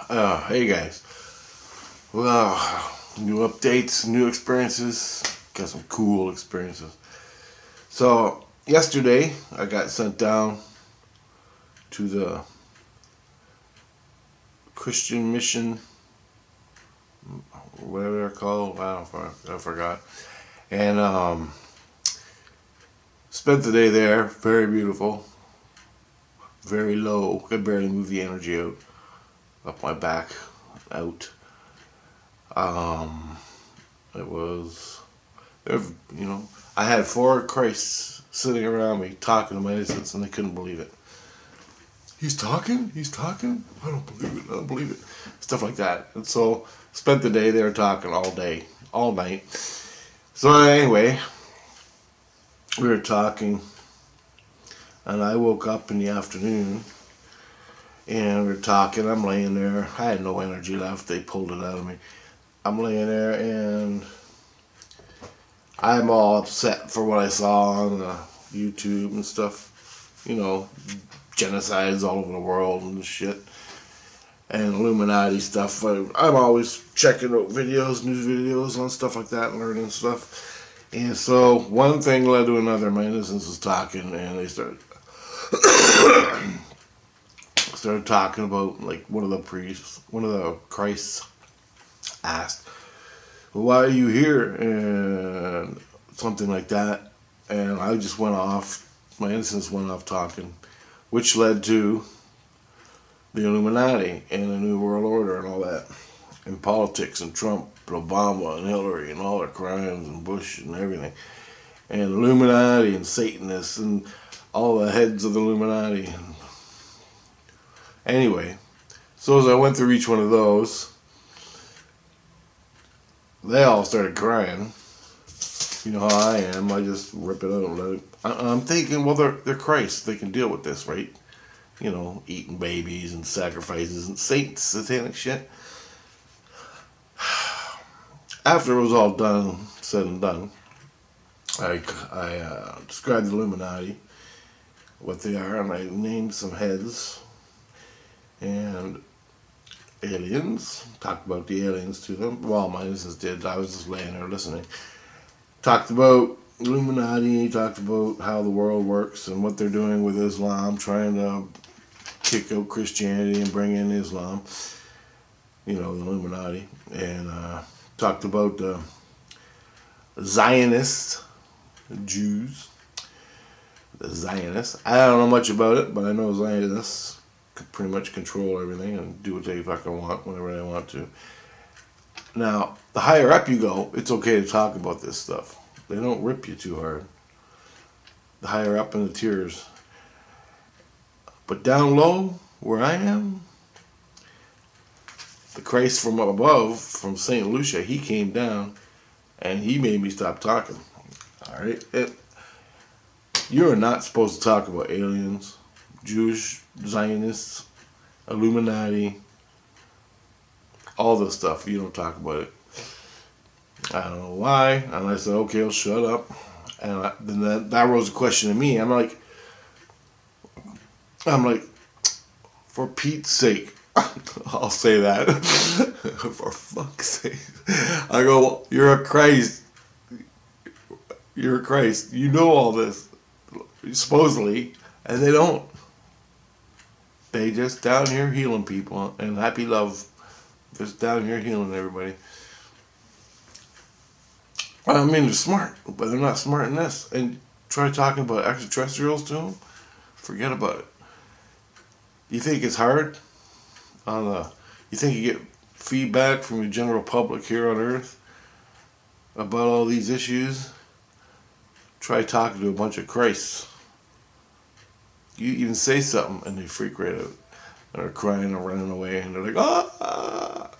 Hey guys. Well, new updates, new experiences. Got some cool experiences. So, yesterday I got sent down to the Christian mission, whatever they're called. I forgot. And spent the day there. Very beautiful. Very low. Could barely move the energy out. Up my back. Out. Um, it was you know, I had four Christs sitting around me talking to my innocents, and they couldn't believe it. He's talking? He's talking? I don't believe it. I don't believe it. Stuff like that. And so, spent the day there talking all day, all night. So, anyway, we were talking, and I woke up in the afternoon, and we were talking. I'm laying there. I had no energy left. They pulled it out of me. I'm laying there, and I'm all upset for what I saw on YouTube and stuff. You know, genocides all over the world and shit. And Illuminati stuff. I'm always checking out videos, news videos on stuff like that, and learning stuff. And so one thing led to another. My innocence was talking, and they started talking about, like, one of the Christs asked, well, why are you here? And something like that. And I just went off, my innocence went off talking, which led to the Illuminati and the New World Order and all that, and politics and Trump and Obama and Hillary and all their crimes and Bush and everything, and Illuminati and Satanists and all the heads of the Illuminati. Anyway, so as I went through each one of those, they all started crying. You know how I am. I just rip it out and let it. I'm thinking, well, they're Christ. They can deal with this, right? You know, eating babies and sacrifices and satanic shit. After it was all done, said and done, I described the Illuminati, what they are, and I named some heads and aliens. Talked about the aliens to them. Well, my innocence did. I was just laying there listening. Talked about Illuminati. Talked about how the world works and what they're doing with Islam, trying to kick out Christianity and bring in Islam. You know, the Illuminati. And talked about the Zionists, Jews. The Zionists. I don't know much about it, but I know Zionists pretty much control everything and do what they fucking want whenever they want to. Now, the higher up you go, it's okay to talk about this stuff. They don't rip you too hard. The higher up in the tiers. But down low, where I am, the Christ from up above, from St. Lucia, he came down and he made me stop talking. Alright? You are not supposed to talk about aliens, Jewish, Zionists, Illuminati, all this stuff. You don't talk about it. I don't know why. And I said, okay, I'll shut up. And then that rose a question to me. I'm like, for Pete's sake, I'll say that. For fuck's sake. I go, well, you're a Christ. You're a Christ. You know all this. Supposedly. And they don't. They just down here healing people. And happy love. Just down here healing everybody. I mean, they're smart, but they're not smart in this. And try talking about extraterrestrials to them, forget about it. You think it's hard? You think you get feedback from the general public here on Earth about all these issues? Try talking to a bunch of Christs. You even say something and they freak right out. And they're crying and running away and they're like, ah!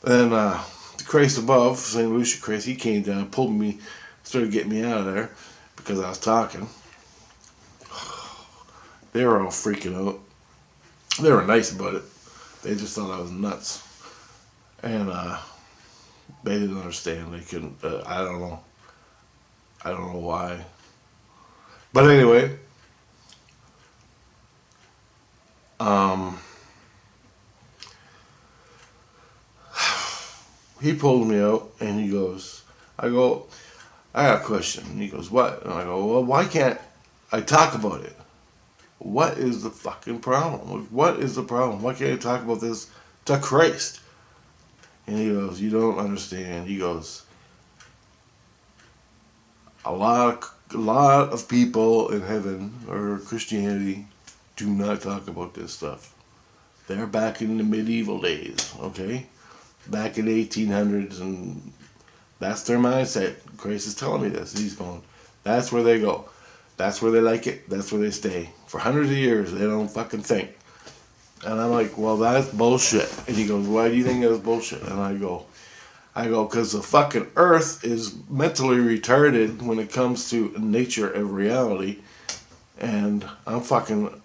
And the Christ above, St. Lucia Christ, he came down, pulled me, started getting me out of there because I was talking. They were all freaking out. They were nice about it. They just thought I was nuts. And they didn't understand. They couldn't, I don't know. I don't know why. But anyway, he pulled me out and he goes, I go, I got a question. And he goes, what? And I go, well, why can't I talk about it? What is the fucking problem? Like, what is the problem? Why can't I talk about this to Christ? And he goes, you don't understand. He goes, a lot of people in heaven or Christianity do not talk about this stuff. They're back in the medieval days, okay? Back in the 1800s, and that's their mindset. Christ is telling me this. He's going, that's where they go. That's where they like it. That's where they stay. For hundreds of years, they don't fucking think. And I'm like, well, that's bullshit. And he goes, why do you think that's bullshit? And I go, because the fucking earth is mentally retarded when it comes to nature and reality. And I'm fucking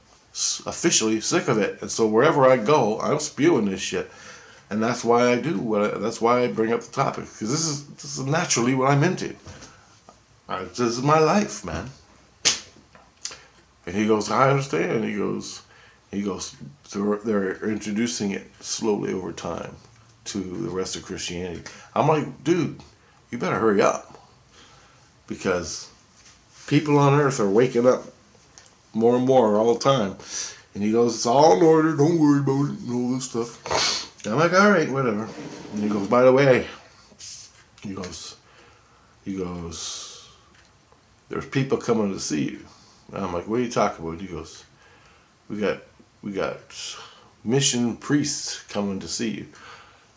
officially sick of it. And so wherever I go, I'm spewing this shit. And that's why I do. That's why I bring up the topic. Because this is naturally what I'm into. This is my life, man. And he goes, I understand. He goes, they're introducing it slowly over time to the rest of Christianity. I'm like, dude, you better hurry up. Because people on earth are waking up more and more all the time. And he goes, it's all in order, don't worry about it, and all this stuff. And I'm like, all right, whatever. And he goes, by the way, he goes, there's people coming to see you. And I'm like, what are you talking about? He goes, we got mission priests coming to see you.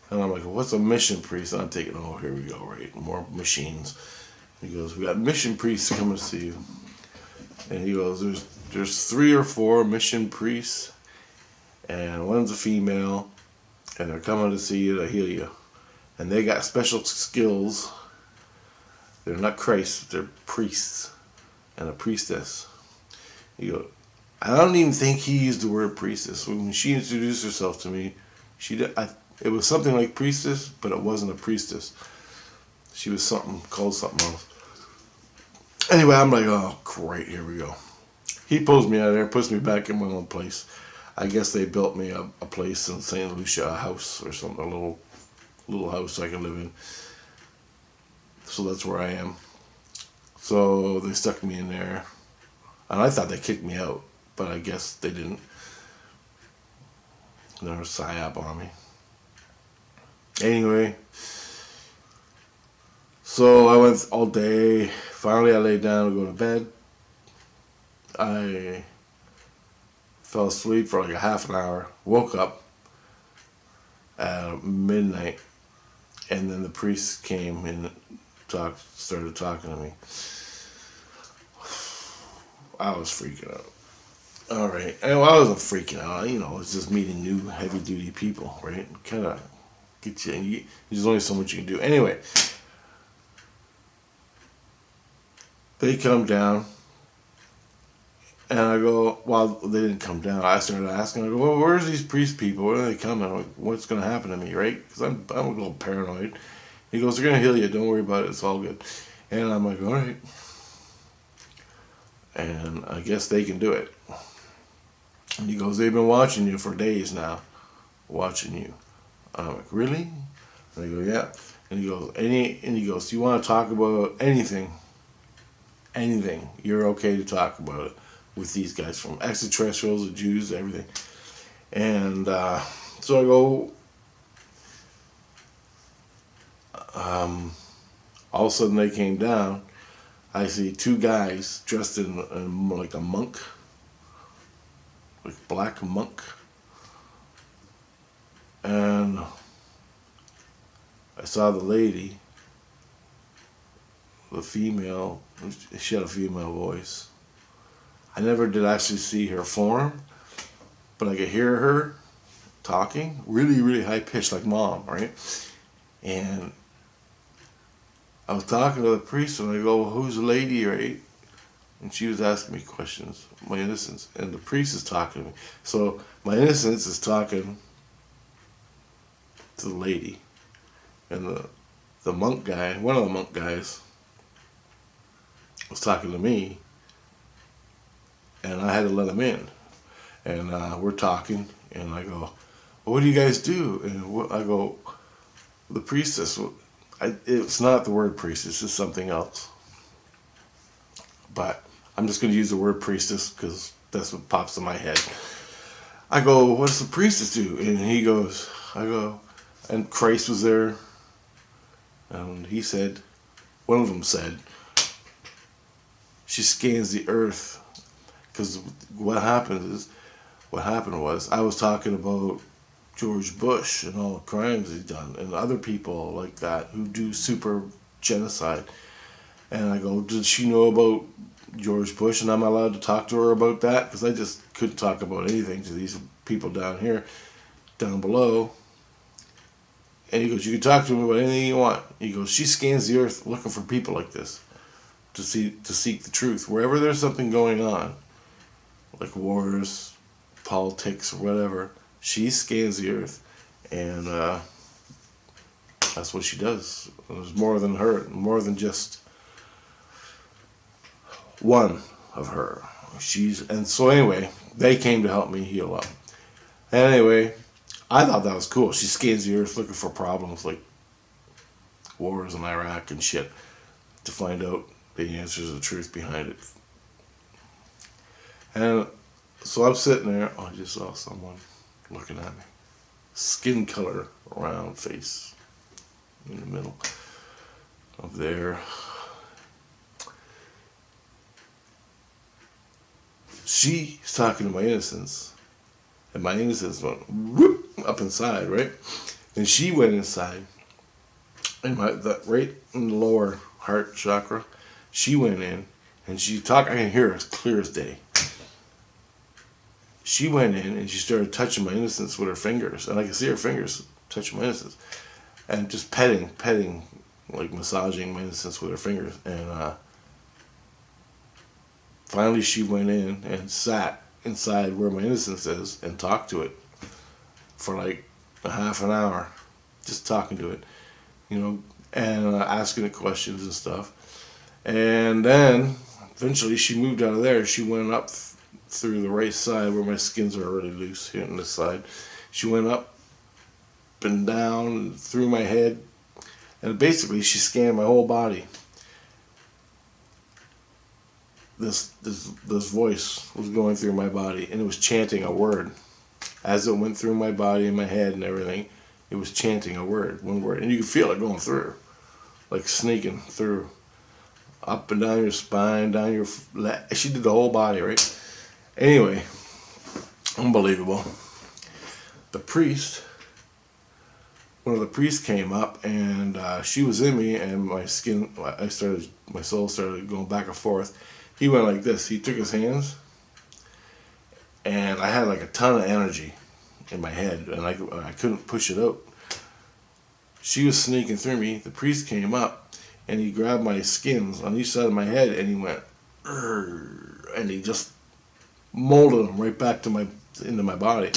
And I'm like, what's a mission priest? And I'm thinking, oh, here we go, right? More machines. He goes, we got mission priests coming to see you. And he goes, there's 3 or 4 mission priests, and one's a female, and they're coming to see you to heal you. And they got special skills. They're not Christ, they're priests and a priestess. He goes, I don't even think he used the word priestess. When she introduced herself to me, it was something like priestess, but it wasn't a priestess. She was called something else. Anyway, I'm like, oh, great, here we go. He pulls me out of there, puts me back in my own place. I guess they built me a place in St. Lucia, a house or something, a little house I can live in. So that's where I am. So they stuck me in there. And I thought they kicked me out, but I guess they didn't. There was a psyop on me. Anyway, so I went all day. Finally, I laid down to go to bed. I fell asleep for like a half an hour. Woke up at midnight, and then the priest came and started talking to me. I was freaking out. All right. Well, I wasn't freaking out. You know, it's just meeting new heavy-duty people, right? Kind of get you. There's only so much you can do. Anyway, they come down, and I go, well, they didn't come down. I started asking. I go, well, where's these priest people? When are they coming? Like, what's going to happen to me, right? Because I'm a little paranoid. He goes, they're going to heal you. Don't worry about it. It's all good. And I'm like, all right. And I guess they can do it. And he goes, they've been watching you for days now. Watching you. I'm like, really? And I go, yeah. And he goes, do you want to talk about anything? Anything. You're okay to talk about it with these guys, from extraterrestrials to Jews, everything. And so I go, all of a sudden they came down. I see 2 guys dressed in like a monk, like black monk, and I saw the lady, the female. She had a female voice. I never did actually see her form, but I could hear her talking, really, really high pitched, like mom, right? And I was talking to the priest, and I go, well, who's the lady, right? And she was asking me questions, my innocence. And the priest is talking to me. So my innocence is talking to the lady. And the monk guy, one of the monk guys, was talking to me. And I had to let him in. And we're talking, and I go, well, what do you guys do? And I go, the priestess, it's not the word priestess, it's something else. But I'm just going to use the word priestess because that's what pops in my head. I go, what does the priestess do? And he goes, and Christ was there. And he said, one of them said, she scans the earth. Because what happened was, I was talking about George Bush and all the crimes he's done, and other people like that who do super genocide. And I go, did she know about George Bush? And I'm allowed to talk to her about that? Because I just couldn't talk about anything to these people down below. And he goes, you can talk to him about anything you want. He goes, she scans the earth looking for people like this to seek the truth. Wherever there's something going on, like wars, politics, or whatever, she scans the earth. And that's what she does. There's more than her, more than just one of her. And so anyway, they came to help me heal up. Anyway, I thought that was cool. She scans the earth looking for problems like wars in Iraq and shit to find out the answers, the truth behind it. And so I'm sitting there. Oh, I just saw someone looking at me. Skin color, round face in the middle of there. She's talking to my innocence. And my innocence went whoop up inside, right? And she went inside. And right in the lower heart chakra, she went in and she talked. I can hear her as clear as day. She went in and she started touching my innocence with her fingers. And I could see her fingers touching my innocence. And just petting, like massaging my innocence with her fingers. And finally she went in and sat inside where my innocence is and talked to it for like a half an hour. Just talking to it, and asking it questions and stuff. And then eventually she moved out of there. She went up through the right side where my skins are already loose here on this side. She went up and down through my head, and basically she scanned my whole body. This voice was going through my body, and it was chanting a word. As it went through my body and my head and everything, it was chanting a word, one word. And you could feel it going through, like sneaking through, up and down your spine, down your she did the whole body, right? Anyway, unbelievable. The priest, one of the priests came up, and she was in me, and my soul started going back and forth. He went like this. He took his hands, and I had like a ton of energy in my head, and I couldn't push it out. She was sneaking through me. The priest came up, and he grabbed my skins on each side of my head, and he went, and he just molded them right back into my body.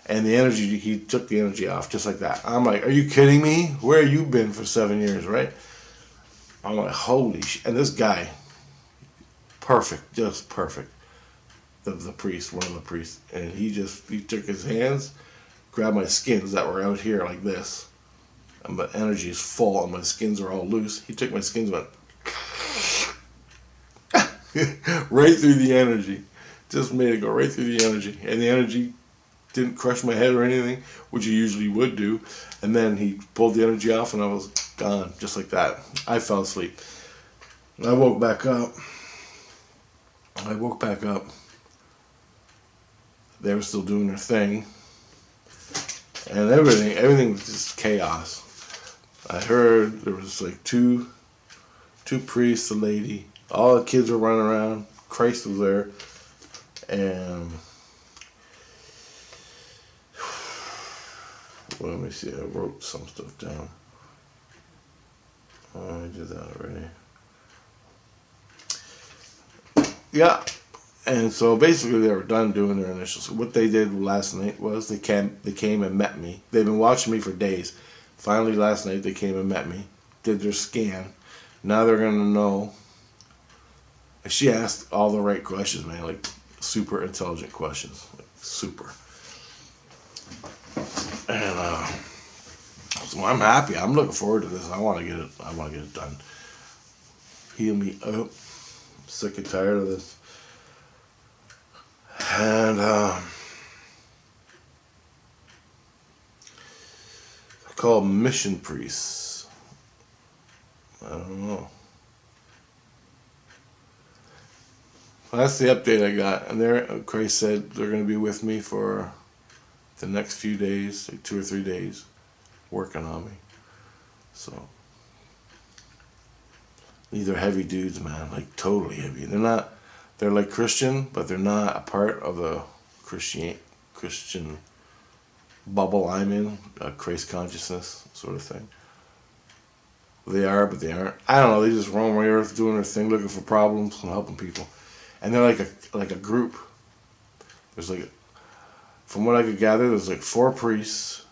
And the energy, he took the energy off just like that. I'm like, are you kidding me? Where have you been for 7 years, right? I'm like, holy shit. And this guy, perfect, just perfect. The priest, one of the priests. And he took his hands, grabbed my skins that were out here like this. And my energy is full and my skins are all loose. He took my skins and went right through the energy. Just made it go right through the energy. And the energy didn't crush my head or anything, which you usually would do. And then he pulled the energy off and I was gone, just like that. I fell asleep. I woke back up. They were still doing their thing. And everything was just chaos. I heard there was like two priests, a lady. All the kids were running around. Christ was there. And well, let me see. I wrote some stuff down. Oh, I did that already. Yeah. And so basically they were done doing their initials. What they did last night was they came and met me. They've been watching me for days. Finally last night they came and met me. Did their scan. Now they're going to know. She asked all the right questions, man. Like super intelligent questions. Like super. And So I'm happy. I'm looking forward to this. I want to get it. I want to get it done. Heal me up. I'm sick and tired of this. And I call mission priests. I don't know. Well, that's the update I got. And there, Christ said they're going to be with me for the next few days, like 2 or 3 days, working on me. So these are heavy dudes, man, like totally heavy. They're like Christian, but they're not a part of the Christian bubble I'm in, Christ consciousness sort of thing. They are, but they aren't. I don't know. They just roam the earth doing their thing, looking for problems and helping people. And they're like a group. There's from what I could gather, there's 4 priests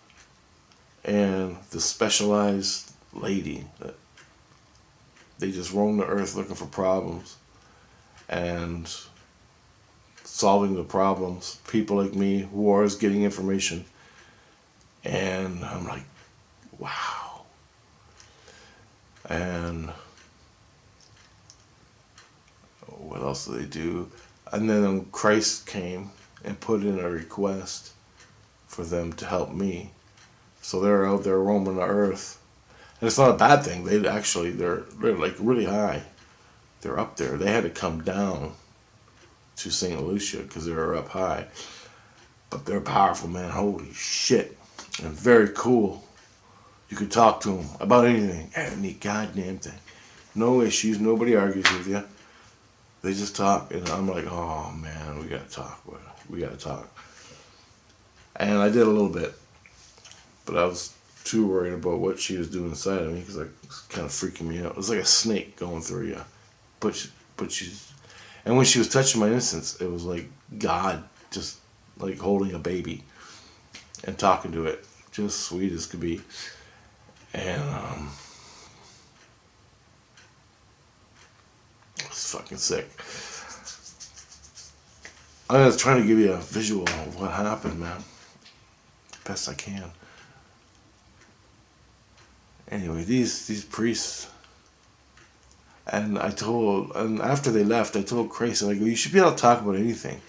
and the specialized lady that they just roam the earth looking for problems and solving the problems. People like me, wars, getting information. And I'm like, wow. And what else do they do? And then Christ came and put in a request for them to help me. So they're out there roaming the earth. And it's not a bad thing. They're like really high. They're up there. They had to come down to St. Lucia because they were up high. But they're powerful, man. Holy shit. And very cool. You could talk to them about anything. Any goddamn thing. No issues. Nobody argues with you. They just talk. And I'm like, oh, man, we got to talk. We got to talk. And I did a little bit. But I was too worried about what she was doing inside of me because it was kind of freaking me out. It was like a snake going through you. But she's... And when she was touching my innocence, it was like God just like holding a baby and talking to it. Just sweet as could be. And it's fucking sick. I'm just trying to give you a visual of what happened, man. Best I can. Anyway, these priests, and after they left, I told Christ, I go, you should be able to talk about anything.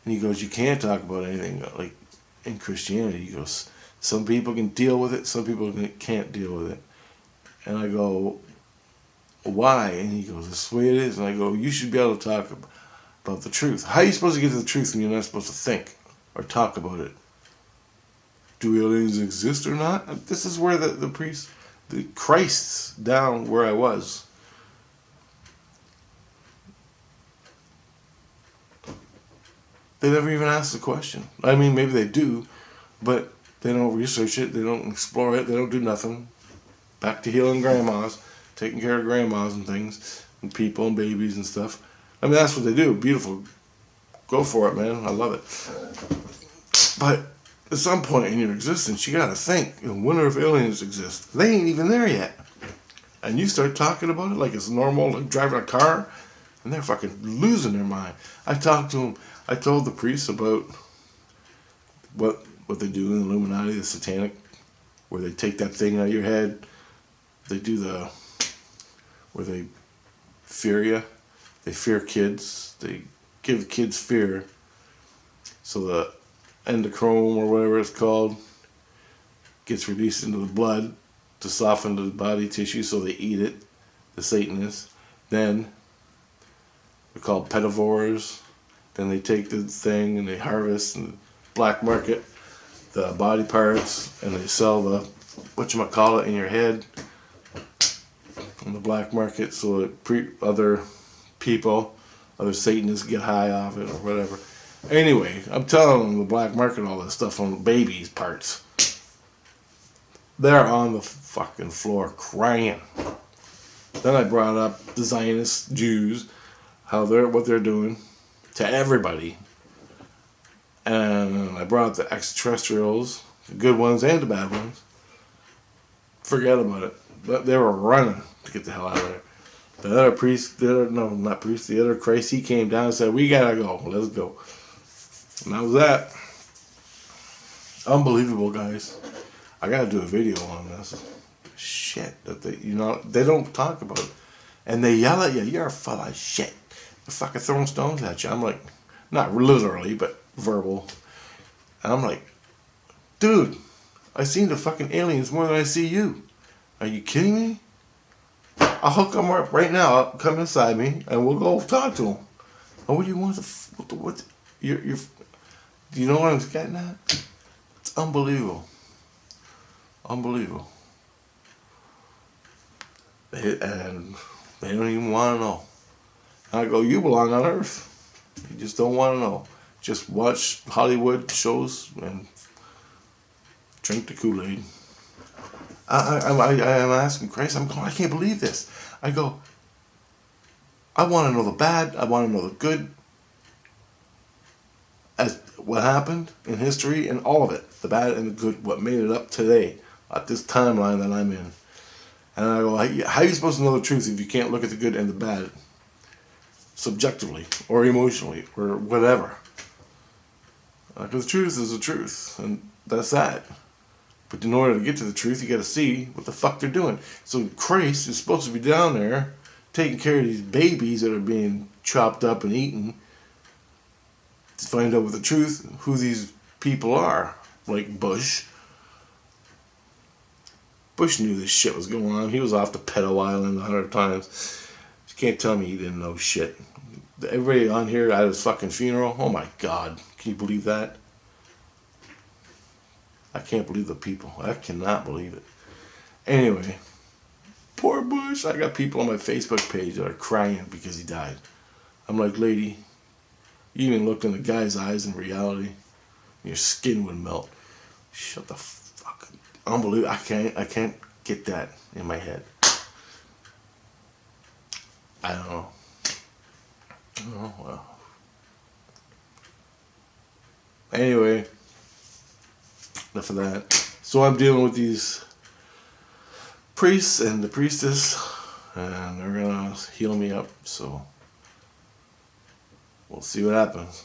And he goes, you can't talk about anything, like, in Christianity. He goes, some people can deal with it, some people can't deal with it. And I go, why? And he goes, this is the way it is. And I go, you should be able to talk about the truth. How are you supposed to get to the truth when you're not supposed to think or talk about it? Do aliens exist or not? This is where the priests... The Christ's down where I was. They never even asked the question. I mean, maybe they do, but they don't research it. They don't explore it. They don't do nothing. Back to healing grandmas, taking care of grandmas and things, and people and babies and stuff. I mean, that's what they do. Beautiful. Go for it, man. I love it. But at some point in your existence, you got to think, I wonder if aliens exist. They ain't even there yet. And you start talking about it like it's normal, like driving a car, and they're fucking losing their mind. I talked to them. I told the priests about what they do in the Illuminati, the satanic, where they take that thing out of your head. They do where they fear you. They fear kids. They give kids fear. So the endochrome or whatever it's called gets released into the blood to soften the body tissue, so they eat it, the Satanists. Then they're called pedivores. Then they take the thing and they harvest and black market the body parts, and they sell the whatchamacallit in your head on the black market, so that other people, other Satanists get high off it or whatever. Anyway, I'm telling them the black market, all this stuff on babies' parts. They're on the fucking floor crying. Then I brought up the Zionist Jews, what they're doing to everybody. And I brought up the extraterrestrials, the good ones and the bad ones. Forget about it. But they were running to get the hell out of there. The other priest, the other Christ, he came down and said, we gotta go, let's go. And that was that. Unbelievable, guys. I gotta do a video on this shit that they don't talk about it. And they yell at you, you're full of shit. They're fucking throwing stones at you. I'm like, not literally, but verbal. And I'm like, dude, I seen the fucking aliens more than I see you. Are you kidding me? I'll hook them up right now. Come inside me, and we'll go talk to them. Oh, what do you want? What? You're. Do you know what I'm getting at? It's unbelievable. Unbelievable. And they don't even want to know. I go, you belong on Earth. You just don't want to know. Just watch Hollywood shows and drink the Kool-Aid. I'm asking Christ, I'm going, I can't believe this. I go, I want to know the bad, I want to know the good, as what happened in history and all of it, the bad and the good, what made it up today, at this timeline that I'm in. And I go, how are you supposed to know the truth if you can't look at the good and the bad subjectively or emotionally or whatever? Because the truth is the truth, and that's that. But in order to get to the truth, you got to see what the fuck they're doing. So Christ is supposed to be down there taking care of these babies that are being chopped up and eaten to find out what the truth, who these people are. Like Bush. Bush knew this shit was going on. He was off to Pedo Island 100 times. You can't tell me he didn't know shit. Everybody on here at his fucking funeral, oh my God, can you believe that? I can't believe the people. I cannot believe it. Anyway, poor Bush. I got people on my Facebook page that are crying because he died. I'm like, lady, you even looked in the guy's eyes in reality, your skin would melt. Shut the fuck up. Unbelievable. I can't get that in my head. I don't know. Oh, well. Anyway, enough of that. So I'm dealing with these priests and the priestess, and they're gonna heal me up, so we'll see what happens.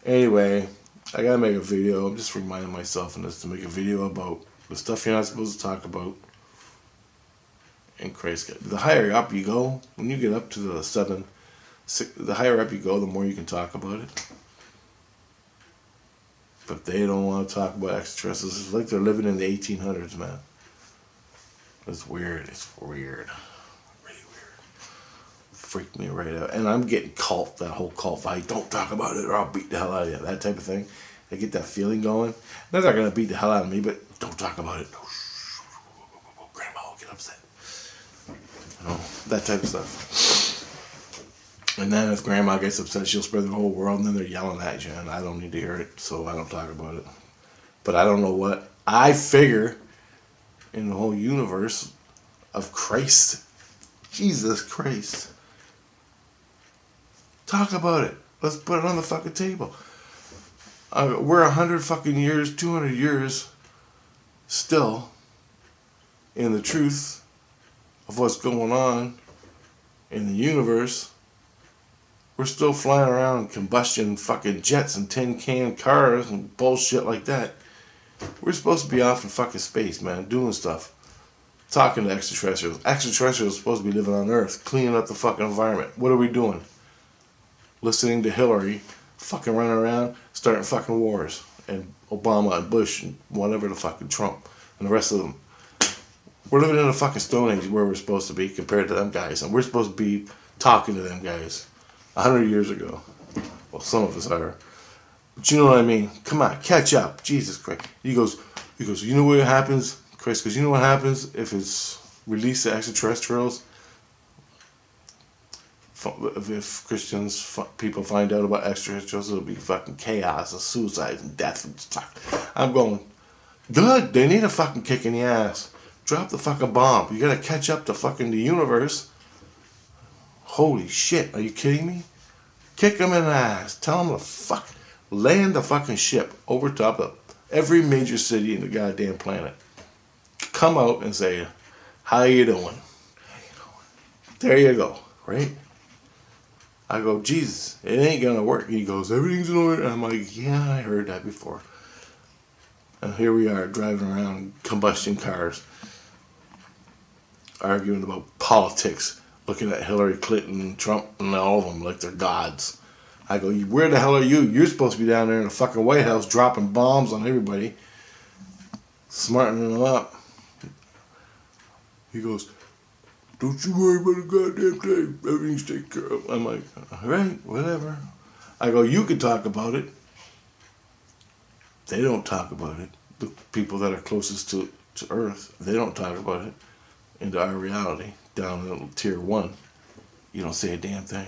Anyway, I gotta make a video. I'm just reminding myself in this to make a video about the stuff you're not supposed to talk about. And Christ, the higher up you go, when you get up to the 7, 6, the higher up you go, the more you can talk about it. But they don't want to talk about extraterrestrials. It's like they're living in the 1800s, man. It's weird. It's weird. Really weird. Freaked me right out. And I'm getting cult, that whole cult vibe. Don't talk about it or I'll beat the hell out of you. That type of thing. I get that feeling going. They're not going to beat the hell out of me, but don't talk about it. Grandma will get upset. You know, that type of stuff. And then if grandma gets upset, she'll spread the whole world, and then they're yelling at you, and I don't need to hear it, so I don't talk about it. But I don't know what I figure in the whole universe of Christ. Jesus Christ. Talk about it. Let's put it on the fucking table. We're 100 fucking years, 200 years still in the truth of what's going on in the universe. We're still flying around in combustion fucking jets and tin can cars and bullshit like that. We're supposed to be off in fucking space, man, doing stuff. Talking to extraterrestrials. Extraterrestrials are supposed to be living on Earth, cleaning up the fucking environment. What are we doing? Listening to Hillary, fucking running around, starting fucking wars. And Obama and Bush and whatever the fucking Trump and the rest of them. We're living in a fucking Stone Age where we're supposed to be compared to them guys. And we're supposed to be talking to them guys 100 years ago. Well, some of us are. But you know what I mean? Come on, catch up. Jesus Christ. He goes, you know what happens? Chris goes, you know what happens if it's released to extraterrestrials? If Christians, people find out about extraterrestrials, it'll be fucking chaos and suicide and death and stuff. I'm going, good. They need a fucking kick in the ass. Drop the fucking bomb. You gotta catch up to fucking the universe. Holy shit, are you kidding me? Kick them in the ass. Tell them to fuck. Land the fucking ship over top of every major city in the goddamn planet. Come out and say, how you doing? There you go, right? I go, Jesus, it ain't gonna work. He goes, everything's in order. I'm like, yeah, I heard that before. And here we are driving around combustion cars, arguing about politics, looking at Hillary Clinton and Trump and all of them like they're gods. I go, where the hell are you? You're supposed to be down there in the fucking White House dropping bombs on everybody, smartening them up. He goes, don't you worry about a goddamn thing. Everything's taken care of. I'm like, all right, whatever. I go, you can talk about it. They don't talk about it. The people that are closest to Earth, they don't talk about it. Into our reality, down in tier 1, you don't say a damn thing.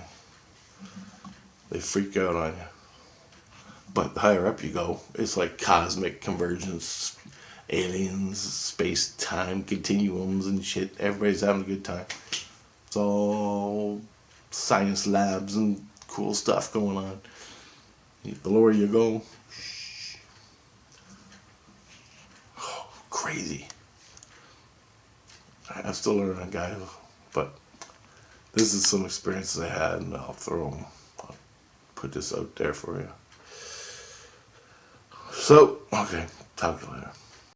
They freak out on you. But the higher up you go, it's like cosmic convergence, aliens, space-time continuums and shit. Everybody's having a good time. It's all science labs and cool stuff going on. The lower you go, crazy. I'm still learning, guys, but this is some experiences I had, and I'll put this out there for you. So, okay, talk to you later.